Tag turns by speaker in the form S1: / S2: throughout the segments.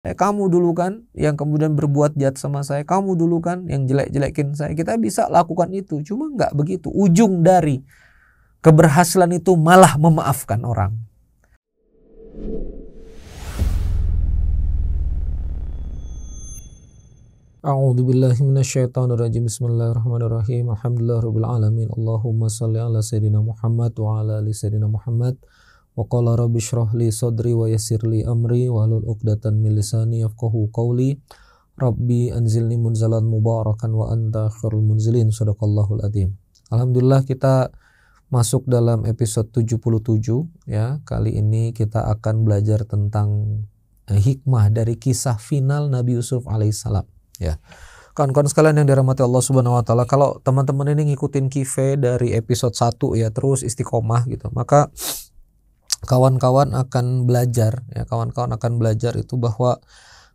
S1: Kamu dulu kan yang kemudian berbuat jahat sama saya, kamu dulu kan yang jelek-jelekin saya. Kita bisa lakukan itu, cuma nggak begitu. Ujung dari keberhasilan itu malah memaafkan orang. A'udzubillahi minasyaitonirrajim. Bismillahirrahmanirrahim. Alhamdulillahirabbil alamin. Allahumma shalli ala sayyidina Muhammad wa ala ali sayyidina Muhammad. Wa qala rabbi shrah li sadri wa yassir li amri wa hlul 'uqdatan min lisani yafqahu qawli. Rabbi anzilni munzalan mubarakan wa anta khairul munzilin. Shadaqallahul adzim. Alhamdulillah kita masuk dalam episode 77 ya. Kali ini kita akan belajar tentang hikmah dari kisah final Nabi Yusuf alaihissalam ya. Kawan-kawan sekalian yang dirahmati Allah Subhanahu wa taala, kalau teman-teman ini ngikutin Kive dari episode 1 ya, terus istiqomah gitu, maka kawan-kawan akan belajar ya, kawan-kawan akan belajar itu bahwa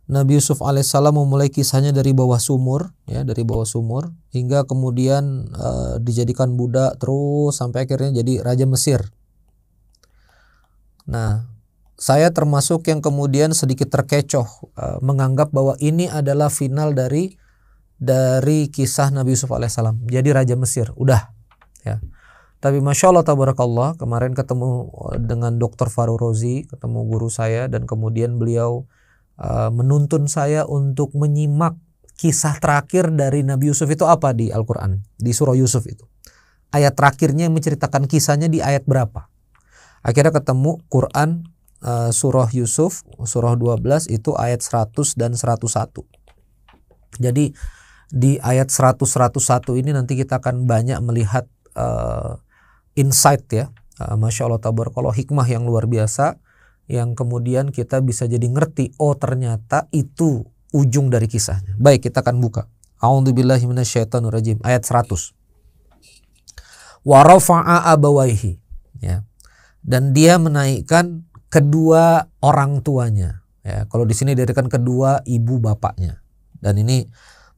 S1: Nabi Yusuf alaihissalam memulai kisahnya dari bawah sumur ya, dari bawah sumur hingga kemudian dijadikan budak terus sampai akhirnya jadi raja Mesir. Nah, saya termasuk yang kemudian sedikit terkecoh menganggap bahwa ini adalah final dari kisah Nabi Yusuf alaihissalam. Jadi raja Mesir, udah ya. Tapi Masya Allah tabarakallah, kemarin ketemu dengan Dr. Faru Rozi, ketemu guru saya, dan kemudian beliau menuntun saya untuk menyimak kisah terakhir dari Nabi Yusuf itu apa di Al-Quran, di surah Yusuf itu. Ayat terakhirnya yang menceritakan kisahnya di ayat berapa. Akhirnya ketemu Quran surah Yusuf, surah 12 itu ayat 100 dan 101. Jadi di ayat 100-101 ini nanti kita akan banyak melihat insight ya, Masya Allah tabarakallah, hikmah yang luar biasa yang kemudian kita bisa jadi ngerti, oh ternyata itu ujung dari kisahnya. Baik, kita akan buka. A'udzubillahi minasyaitonirrajim, ayat 100. Wa rafa'a abawaihi ya. Dan dia menaikkan kedua orang tuanya ya. Kalau di sini dirikan kedua ibu bapaknya. Dan ini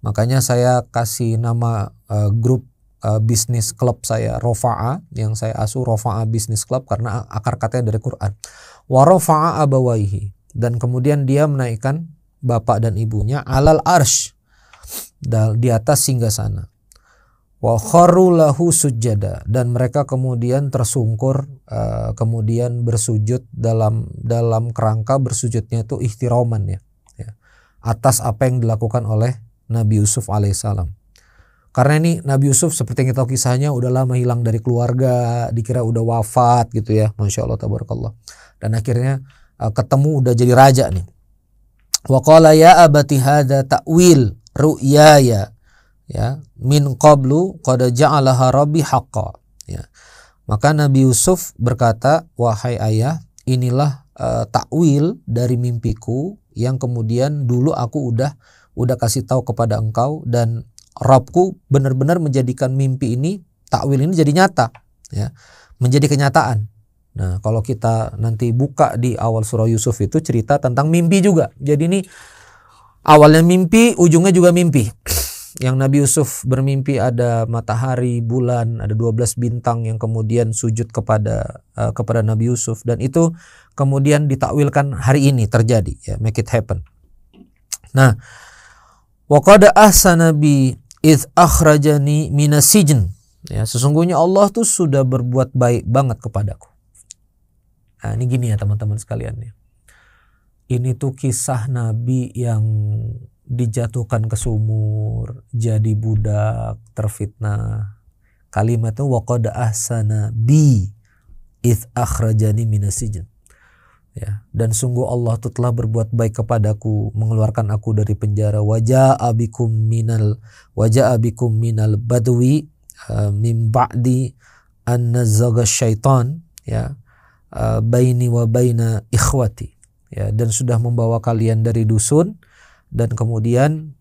S1: makanya saya kasih nama grup bisnis klub saya Rofa'a, yang saya asuh Rofa'a Business Club karena akar katanya dari Quran. Wa rafa'a abawaihi, dan kemudian dia menaikkan bapak dan ibunya alal arsh, di atas singgasana. Wa kharru lahu sujada, dan mereka kemudian tersungkur, kemudian bersujud dalam kerangka bersujudnya itu ihtiraman ya, atas apa yang dilakukan oleh Nabi Yusuf alaihissalam. Karena ini Nabi Yusuf seperti yang kita tahu kisahnya udah lama hilang dari keluarga, dikira udah wafat gitu ya, Masya Allah tabarakallah. Dan akhirnya ketemu udah jadi raja nih. Wa qala ya abati hadza ta'wil ru'yaya ya min qablu qad ja'alaha rabbi haqqan ya. Maka Nabi Yusuf berkata, wahai ayah, inilah takwil dari mimpiku yang kemudian dulu aku udah kasih tahu kepada engkau, dan Rabbku benar-benar menjadikan mimpi ini, takwil ini jadi nyata ya, menjadi kenyataan. Nah, kalau kita nanti buka di awal surah Yusuf itu cerita tentang mimpi juga. Jadi ini awalnya mimpi, ujungnya juga mimpi. Yang Nabi Yusuf bermimpi ada matahari, bulan, ada 12 bintang yang kemudian sujud kepada Nabi Yusuf, dan itu kemudian ditakwilkan hari ini terjadi ya, make it happen. Nah, wa qad ahsana bi idz akhrajani minas sijn ya, sesungguhnya Allah tuh sudah berbuat baik banget kepadaku. Nah, ini gini ya teman-teman sekalian ya. Ini tuh kisah Nabi yang dijatuhkan ke sumur, jadi budak, terfitnah. Kalimatnya wa qad ahsana bi idz akhrajani minas sijn. Ya, dan sungguh Allah itu telah berbuat baik kepadaku, mengeluarkan aku dari penjara. Waja'a bikum minal badwi min ba'di an nazagha syaitan ya baini wa baina ikhwati ya, dan sudah membawa kalian dari dusun. Dan kemudian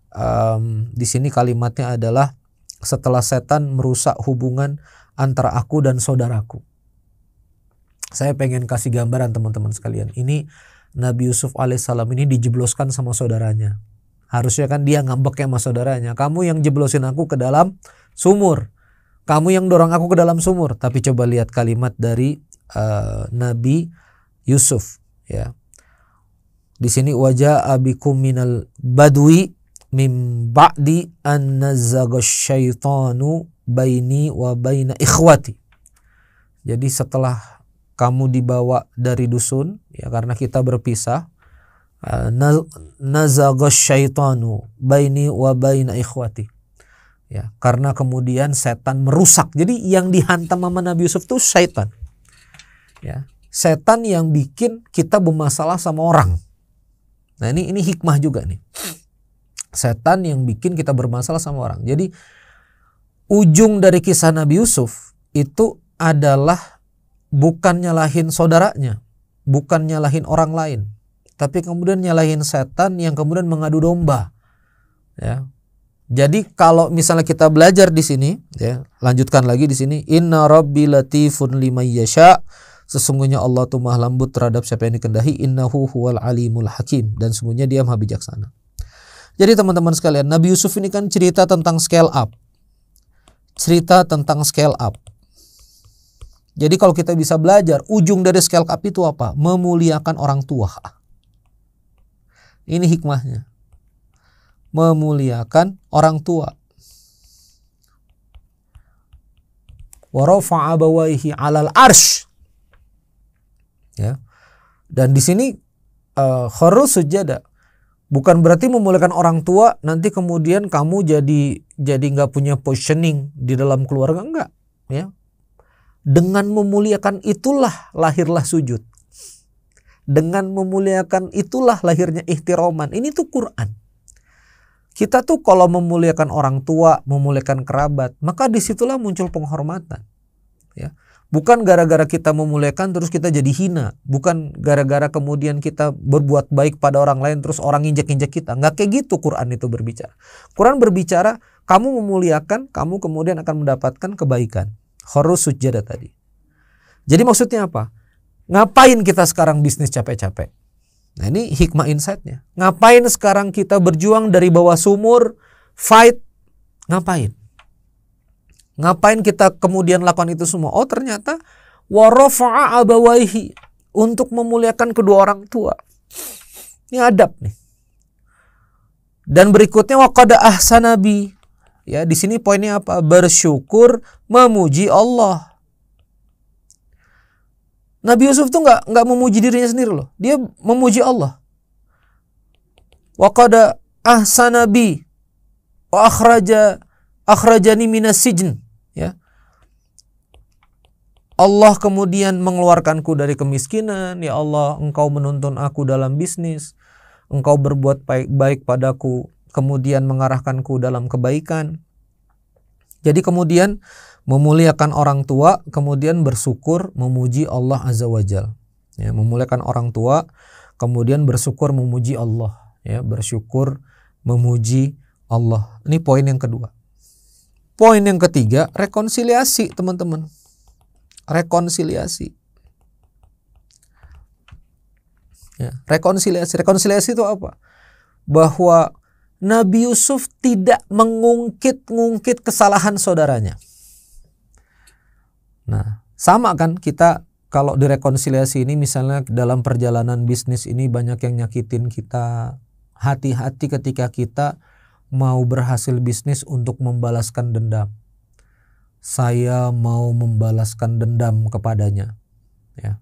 S1: di sini kalimatnya adalah setelah setan merusak hubungan antara aku dan saudaraku. Saya pengen kasih gambaran teman-teman sekalian. Ini Nabi Yusuf alaihissalam ini dijebloskan sama saudaranya. Harusnya kan dia ngambek sama saudaranya. Kamu yang jeblosin aku ke dalam sumur. Kamu yang dorong aku ke dalam sumur. Tapi coba lihat kalimat dari Nabi Yusuf ya. Di sini wajah abikum minal badwi mim ba'di an nazzaga syaitanu baini wa baina ikhwati. Jadi setelah kamu dibawa dari dusun, ya karena kita berpisah, nazzaga syaitanu baini wa baina ikhwati. Ya, karena kemudian setan merusak. Jadi yang dihantam sama Nabi Yusuf itu syaitan. Ya, setan yang bikin kita bermasalah sama orang. Nah, ini hikmah juga nih. Setan yang bikin kita bermasalah sama orang. Jadi ujung dari kisah Nabi Yusuf itu adalah bukan nyalahin saudaranya, bukan nyalahin orang lain, tapi kemudian nyalahin setan yang kemudian mengadu domba. Ya. Jadi kalau misalnya kita belajar di sini, ya, lanjutkan lagi di sini, inna rabbi latifun liman yasha, sesungguhnya Allah tuh maha lembut terhadap siapa yang dikehendaki, innahu huwal alimul hakim, dan sesungguhnya dia maha bijaksana. Jadi teman-teman sekalian, Nabi Yusuf ini kan cerita tentang scale up. Cerita tentang scale up. Jadi kalau kita bisa belajar, ujung dari scale up itu apa? Memuliakan orang tua. Ini hikmahnya. Memuliakan orang tua. Wa rafa'a abawaihi 'alal arsy. Ya. Dan di sini kharru sujada. Bukan berarti memuliakan orang tua nanti kemudian kamu jadi nggak punya positioning di dalam keluarga, enggak, ya. Dengan memuliakan itulah lahirlah sujud. Dengan memuliakan itulah lahirnya ihtiroman. Ini tuh Quran. Kita tuh kalau memuliakan orang tua, memuliakan kerabat, maka disitulah muncul penghormatan. Ya. Bukan gara-gara kita memuliakan terus kita jadi hina. Bukan gara-gara kemudian kita berbuat baik pada orang lain terus orang injek-injek kita. Nggak kayak gitu Quran itu berbicara. Quran berbicara kamu memuliakan, kamu kemudian akan mendapatkan kebaikan. Kharru sujada tadi. Jadi maksudnya apa? Ngapain kita sekarang bisnis capek-capek? Nah ini hikmah insight-nya. Ngapain sekarang kita berjuang dari bawah sumur, fight? Ngapain? Ngapain kita kemudian lakukan itu semua? Oh ternyata wa rafa'a abawaihi, untuk memuliakan kedua orang tua. Ini adab nih. Dan berikutnya wa qad ahsana bi. Ya, di sini poinnya apa? Bersyukur, memuji Allah. Nabi Yusuf tuh nggak memuji dirinya sendiri loh. Dia memuji Allah. Wa qad ahsana bi wa akhrajani minas sijn. Ya. Allah kemudian mengeluarkanku dari kemiskinan. Ya Allah, Engkau menuntun aku dalam bisnis. Engkau berbuat baik padaku, kemudian mengarahkanku dalam kebaikan. Jadi kemudian memuliakan orang tua, kemudian bersyukur, memuji Allah Azza wa Jalla. Ya, memuliakan orang tua, kemudian bersyukur, memuji Allah. Ya, bersyukur, memuji Allah. Ini poin yang kedua. Poin yang ketiga, rekonsiliasi teman-teman. Rekonsiliasi. Ya, rekonsiliasi. Rekonsiliasi itu apa? Bahwa Nabi Yusuf tidak mengungkit-ungkit kesalahan saudaranya. Nah, sama kan kita kalau direkonsiliasi ini misalnya dalam perjalanan bisnis ini banyak yang nyakitin kita. Hati-hati ketika kita mau berhasil bisnis untuk membalaskan dendam. Saya mau membalaskan dendam kepadanya. Ya.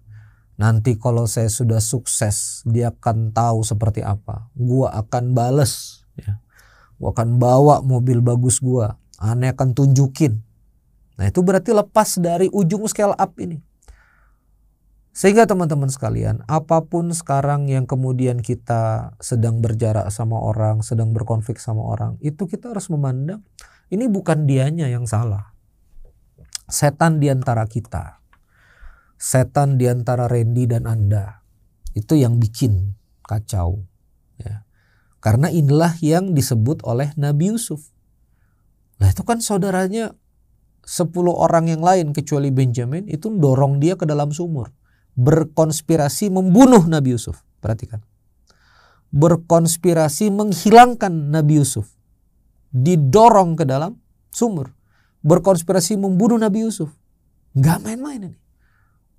S1: Nanti kalau saya sudah sukses, dia akan tahu seperti apa. Gua akan bales. Ya. Gua akan bawa mobil bagus gua. Aneh akan tunjukin. Nah itu berarti lepas dari ujung scale up ini. Sehingga teman-teman sekalian, apapun sekarang yang kemudian kita sedang berjarak sama orang, sedang berkonflik sama orang, itu kita harus memandang ini bukan dianya yang salah. Setan di antara kita. Setan di antara Randy dan Anda. Itu yang bikin kacau. Ya. Karena inilah yang disebut oleh Nabi Yusuf. Nah itu kan saudaranya 10 orang yang lain kecuali Benjamin itu dorong dia ke dalam sumur. Berkonspirasi membunuh Nabi Yusuf. Perhatikan. Berkonspirasi menghilangkan Nabi Yusuf. Didorong ke dalam sumur. Berkonspirasi membunuh Nabi Yusuf. Gak main-main ini.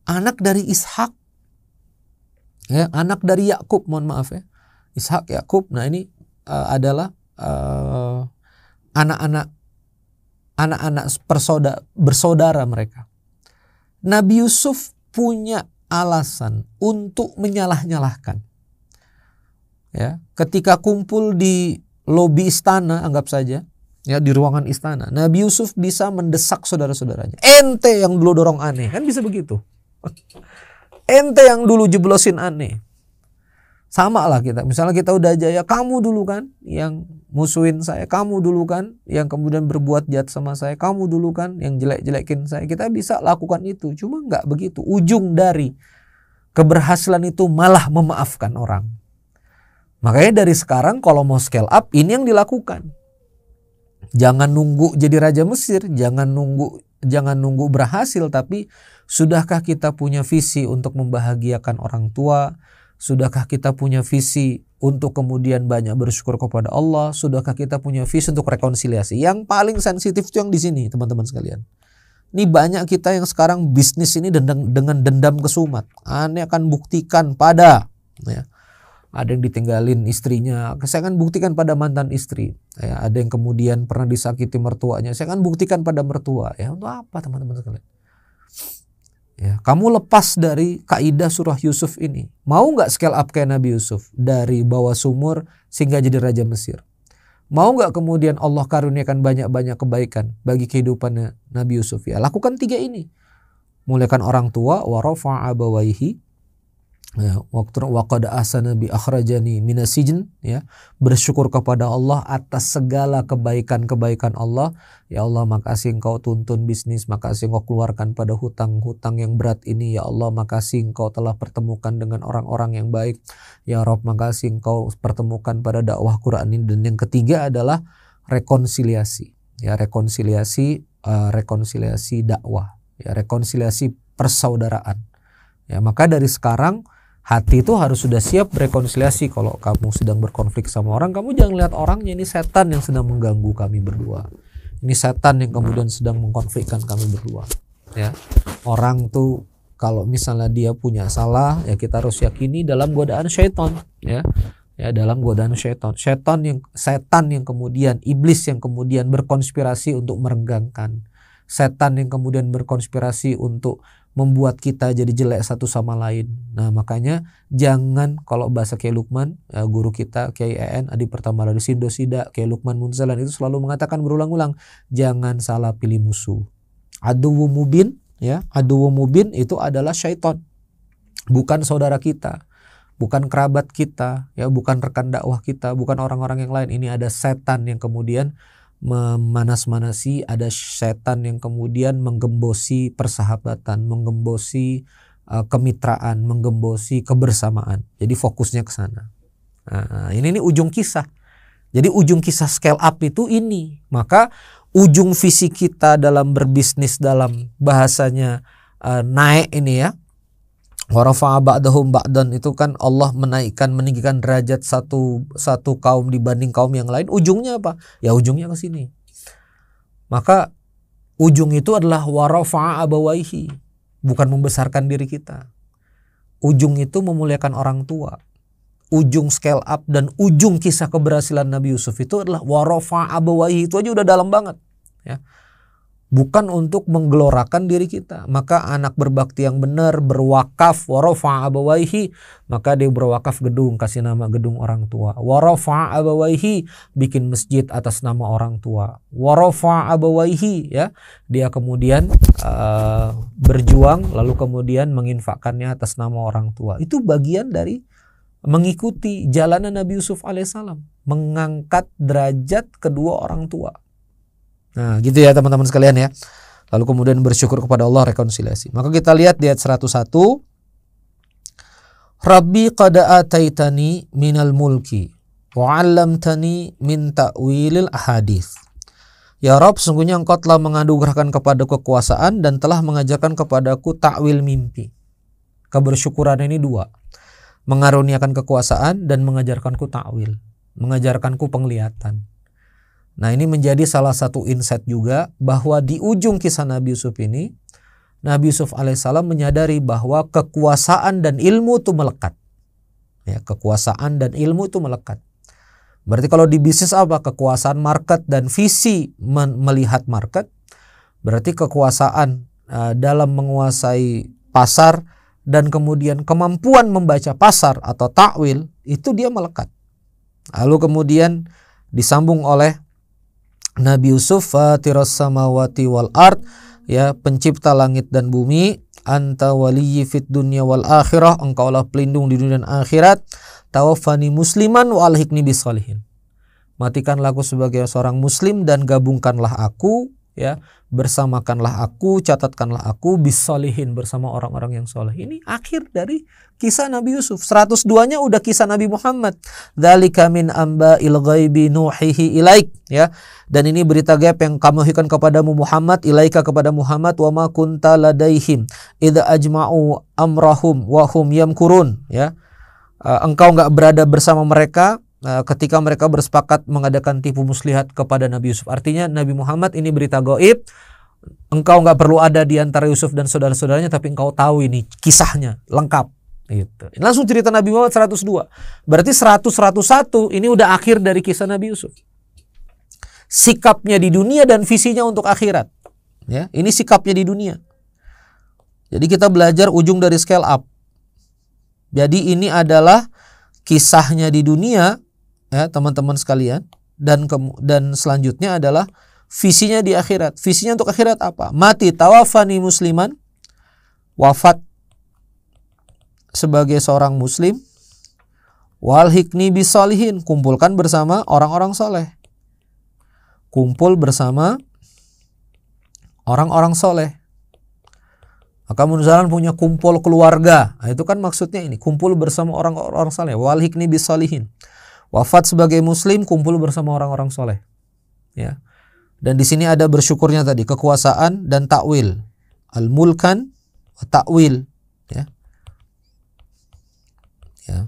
S1: Anak dari Ishak. Ya, anak dari Yakub, mohon maaf ya. Ishak, Yakub. Nah, ini adalah anak-anak bersaudara mereka. Nabi Yusuf punya alasan untuk menyalah-nyalahkan. Ya, ketika kumpul di lobi istana, anggap saja, ya, di ruangan istana, Nabi Yusuf bisa mendesak saudara-saudaranya. Ente yang dulu dorong aneh, kan bisa begitu. Ente yang dulu jeblosin aneh. Sama lah kita, misalnya kita udah jaya, kamu dulu kan yang musuhin saya, kamu dulu kan yang kemudian berbuat jahat sama saya, kamu dulu kan yang jelek-jelekin saya. Kita bisa lakukan itu, cuma nggak begitu. Ujung dari keberhasilan itu malah memaafkan orang. Makanya dari sekarang kalau mau scale up, ini yang dilakukan. Jangan nunggu jadi Raja Mesir, jangan nunggu berhasil, tapi sudahkah kita punya visi untuk membahagiakan orang tua? Sudahkah kita punya visi untuk kemudian banyak bersyukur kepada Allah? Sudahkah kita punya visi untuk rekonsiliasi? Yang paling sensitif itu yang di sini, teman-teman sekalian. Ini banyak kita yang sekarang bisnis ini dengan dendam kesumat. Ane akan buktikan pada, ya, ada yang ditinggalin istrinya, saya akan buktikan pada mantan istri. Ya, ada yang kemudian pernah disakiti mertuanya, saya akan buktikan pada mertua. Ya, untuk apa teman-teman sekalian? Ya, kamu lepas dari kaidah surah Yusuf ini. Mau nggak scale up kayak Nabi Yusuf dari bawah sumur sehingga jadi Raja Mesir? Mau nggak kemudian Allah karuniakan banyak-banyak kebaikan bagi kehidupannya Nabi Yusuf? Ya, lakukan 3 ini. Muliakan orang tua, wa rafa'a abawaihi, ya, wa qad ahsana bi akhrajani minasijin, ya, bersyukur kepada Allah atas segala kebaikan-kebaikan Allah. Ya Allah, makasih Engkau tuntun bisnis, makasih Engkau keluarkan pada hutang-hutang yang berat ini. Ya Allah, makasih Engkau telah pertemukan dengan orang-orang yang baik. Ya Rabb, makasih Engkau pertemukan pada dakwah Quran ini. Dan yang ketiga adalah rekonsiliasi. Ya, rekonsiliasi dakwah, ya, rekonsiliasi persaudaraan. Ya, maka dari sekarang hati itu harus sudah siap berrekonsiliasi. Kalau kamu sedang berkonflik sama orang, kamu jangan lihat orangnya, ini setan yang sedang mengganggu kami berdua. Ini setan yang kemudian sedang mengkonflikkan kami berdua. Ya, orang tuh kalau misalnya dia punya salah, ya kita harus yakini dalam godaan syaitan. Ya, dalam godaan syaitan. Setan yang kemudian, iblis yang kemudian berkonspirasi untuk merenggangkan. Setan yang kemudian berkonspirasi untuk membuat kita jadi jelek satu sama lain. Nah, makanya jangan, kalau bahasa Kiai Lukman, guru kita Kiai EN Adi Pertama dari Sindosida, Kiai Lukman Munzalan itu selalu mengatakan berulang-ulang, jangan salah pilih musuh. Aduwu mubin, ya, aduwu mubin itu adalah syaitan. Bukan saudara kita, bukan kerabat kita, ya, bukan rekan dakwah kita, bukan orang-orang yang lain. Ini ada setan yang kemudian memanas-manasi, ada setan yang kemudian menggembosi persahabatan, menggembosi kemitraan, menggembosi kebersamaan. Jadi fokusnya ke sana. Nah, ini ujung kisah. Jadi ujung kisah scale up itu ini. Maka ujung visi kita dalam berbisnis, dalam bahasanya naik ini, ya, wa rafa'a ba'dahum ba'dan, itu kan Allah meninggikan derajat satu kaum dibanding kaum yang lain. Ujungnya apa? Ya, ujungnya ke sini. Maka ujung itu adalah wa rafa'a abawaihi, bukan membesarkan diri kita. Ujung itu memuliakan orang tua. Ujung scale up dan ujung kisah keberhasilan Nabi Yusuf itu adalah wa rafa'a abawaihi. Itu aja udah dalam banget, ya. Bukan untuk menggelorakan diri kita. Maka anak berbakti yang benar berwakaf, wa rafa'a abawaihi, maka dia berwakaf gedung, kasih nama gedung orang tua. Wa rafa'a abawaihi, bikin masjid atas nama orang tua. Wa rafa'a abawaihi, ya, dia kemudian berjuang lalu kemudian menginfakkannya atas nama orang tua. Itu bagian dari mengikuti jalanan Nabi Yusuf alaihissalam, mengangkat derajat kedua orang tua. Nah, gitu ya teman-teman sekalian, ya. Lalu kemudian bersyukur kepada Allah, rekonsiliasi. Maka kita lihat di ayat 101. Rabbi qad ataitani minal mulki wa 'allamtani min ta'wilil ahadits. Ya Rabb, sungguhnya Engkau telah menganugerahkan kepadaku kekuasaan dan telah mengajarkan kepadaku ta'wil mimpi. Kebersyukuran ini 2. Mengaruniakan kekuasaan dan mengajarkanku ta'wil, mengajarkanku penglihatan. Nah, ini menjadi salah satu insight juga bahwa di ujung kisah Nabi Yusuf ini, Nabi Yusuf alaihissalam menyadari bahwa kekuasaan dan ilmu itu melekat. Ya, kekuasaan dan ilmu itu melekat. Berarti kalau di bisnis apa? Kekuasaan market dan visi melihat market. Berarti kekuasaan dalam menguasai pasar dan kemudian kemampuan membaca pasar atau takwil itu dia melekat. Lalu kemudian disambung oleh Nabi Yusuf, fatiras samawati wal ard, ya, pencipta langit dan bumi, anta waliyyi fid dunya wal akhirah, engkaulah pelindung di dunia dan akhirat, tawaffani musliman wa alhiqni bis sholihin. Matikanlah aku sebagai seorang muslim dan gabungkanlah aku, ya, bersamakanlah aku, catatkanlah aku bis sholihin, bersama orang-orang yang soleh. Ini akhir dari kisah Nabi Yusuf. 102-nya udah kisah Nabi Muhammad. Dzalika min amba'il ghaibi nuhihi ilaik, ya. Dan ini berita gaib yang kami wahyukan kepadamu Muhammad, ilaika kepada Muhammad, wa ma kunta ladaihim idza ajma'u amrahum wa hum yamkurun, ya. Engkau enggak berada bersama mereka ketika mereka bersepakat mengadakan tipu muslihat kepada Nabi Yusuf. Artinya Nabi Muhammad ini berita gaib. Engkau nggak perlu ada di antara Yusuf dan saudara-saudaranya, tapi engkau tahu ini kisahnya lengkap. Gitu. Langsung cerita Nabi Muhammad 102. Berarti 100-101 ini udah akhir dari kisah Nabi Yusuf. Sikapnya di dunia dan visinya untuk akhirat. Ya, ini sikapnya di dunia. Jadi kita belajar ujung dari scale up. Jadi ini adalah kisahnya di dunia, ya teman-teman sekalian, dan selanjutnya adalah visinya di akhirat. Visinya untuk akhirat apa? Mati tawafani musliman, wafat sebagai seorang muslim, walhikni bisolihin, kumpulkan bersama orang-orang soleh. Kumpul bersama orang-orang soleh. Maka mudah-mudahan punya kumpul keluarga. Nah, itu kan maksudnya ini, kumpul bersama orang-orang soleh. Walhikni bisolihin. Wafat sebagai muslim, kumpul bersama orang-orang soleh. Ya. Dan di sini ada bersyukurnya tadi, kekuasaan dan takwil. Al-mulkan wa takwil. Ya. Ya.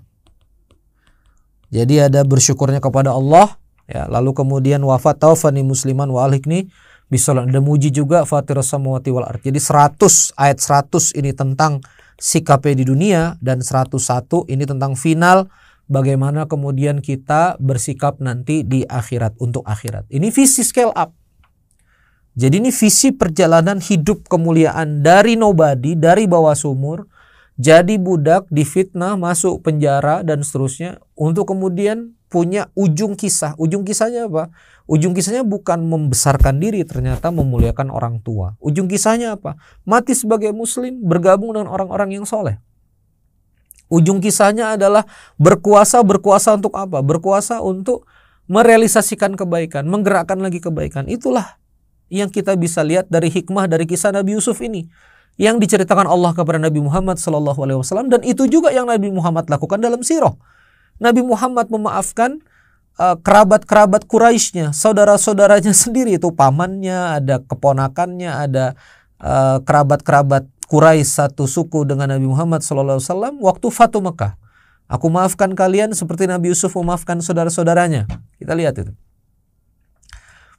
S1: Jadi ada bersyukurnya kepada Allah. Ya. Lalu kemudian wafat taufani musliman wa alhikni bisolat. Dan muji juga fatiras samawati wal ard. Jadi 100, ayat 100 ini tentang sikapnya di dunia, dan 101 ini tentang final bagaimana kemudian kita bersikap nanti di akhirat, untuk akhirat. Ini visi scale up. Jadi ini visi perjalanan hidup kemuliaan dari nobody, dari bawah sumur, jadi budak, difitnah, masuk penjara dan seterusnya, untuk kemudian punya ujung kisah. Ujung kisahnya apa? Ujung kisahnya bukan membesarkan diri, ternyata memuliakan orang tua. Ujung kisahnya apa? Mati sebagai muslim, bergabung dengan orang-orang yang soleh. Ujung kisahnya adalah berkuasa untuk apa? Berkuasa untuk merealisasikan kebaikan, menggerakkan lagi kebaikan. Itulah yang kita bisa lihat dari hikmah dari kisah Nabi Yusuf ini, yang diceritakan Allah kepada Nabi Muhammad SAW, dan itu juga yang Nabi Muhammad lakukan dalam sirah. Nabi Muhammad memaafkan kerabat-kerabat Quraisynya, saudara-saudaranya sendiri, itu pamannya, ada keponakannya, ada kerabat-kerabat Quraisy satu suku dengan Nabi Muhammad SAW waktu Fatu Mekah. Aku maafkan kalian seperti Nabi Yusuf memaafkan saudara-saudaranya. Kita lihat itu.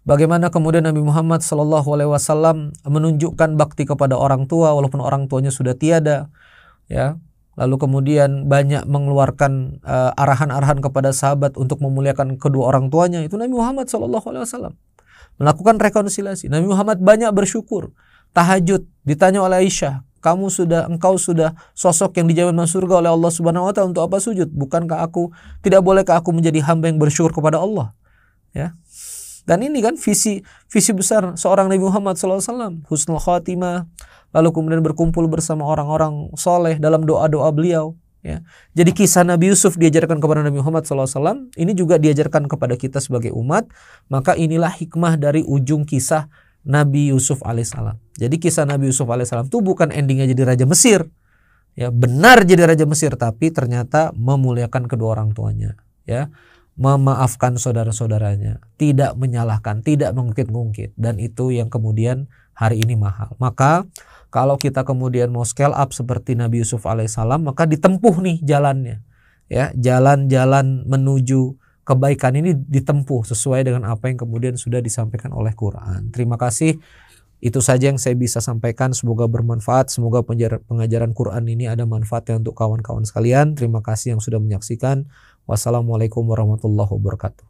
S1: Bagaimana kemudian Nabi Muhammad SAW menunjukkan bakti kepada orang tua walaupun orang tuanya sudah tiada. Ya. Lalu kemudian banyak mengeluarkan arahan-arahan kepada sahabat untuk memuliakan kedua orang tuanya. Itu Nabi Muhammad SAW melakukan rekonsiliasi. Nabi Muhammad banyak bersyukur. Tahajud, ditanya oleh Aisyah, engkau sudah sosok yang dijamin masuk surga oleh Allah Subhanahu wa taala, untuk apa sujud? Tidak bolehkah aku menjadi hamba yang bersyukur kepada Allah? Ya. Dan ini kan visi besar seorang Nabi Muhammad SAW, husnul khatimah, lalu kemudian berkumpul bersama orang-orang soleh dalam doa-doa beliau. Ya. Jadi kisah Nabi Yusuf diajarkan kepada Nabi Muhammad SAW, ini juga diajarkan kepada kita sebagai umat. Maka inilah hikmah dari ujung kisah Nabi Yusuf alaihissalam. Jadi kisah Nabi Yusuf alaihissalam itu bukan endingnya jadi Raja Mesir. Ya, benar jadi Raja Mesir, tapi ternyata memuliakan kedua orang tuanya. Ya. Memaafkan saudara-saudaranya, tidak menyalahkan, tidak mengungkit-ungkit, dan itu yang kemudian hari ini mahal. Maka kalau kita kemudian mau scale up seperti Nabi Yusuf alaihissalam, maka ditempuh nih jalannya, ya, jalan-jalan menuju kebaikan ini ditempuh sesuai dengan apa yang kemudian sudah disampaikan oleh Quran. Terima kasih Itu saja yang saya bisa sampaikan, semoga bermanfaat, semoga pengajaran Quran ini ada manfaatnya untuk kawan-kawan sekalian. Terima kasih yang sudah menyaksikan. Wassalamualaikum warahmatullahi wabarakatuh.